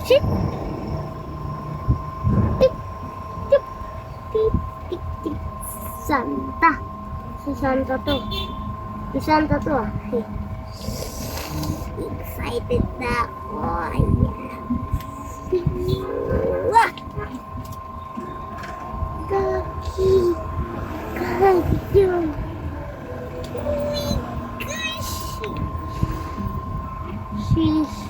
Shit! Tik, tik, tik, tik, tik. Santa. Si Santa to. Si Santa to ah. Excited na ako. Ayan. Wah! Kaki. Kaki. Sheesh.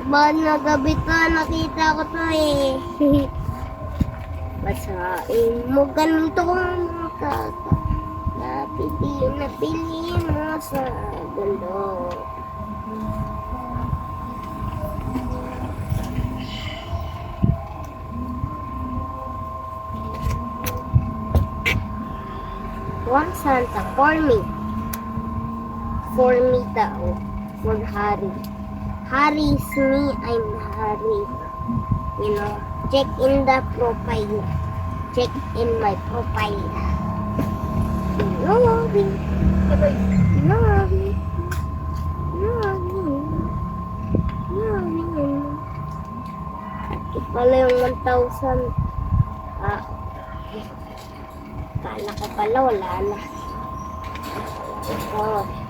Ba't na gabi to? Nakita ko to eh. Basahin mo ganito kung kaka. Napili mo sa gulo. One Santa for me. For me daw. For Harry. Harry is me, I'm Harry. You know, check in the profile. Check in my profile. Love it. Love it. Love it. Love it. Ito pala yung 1,000. Kala ko pala wala na. Oh.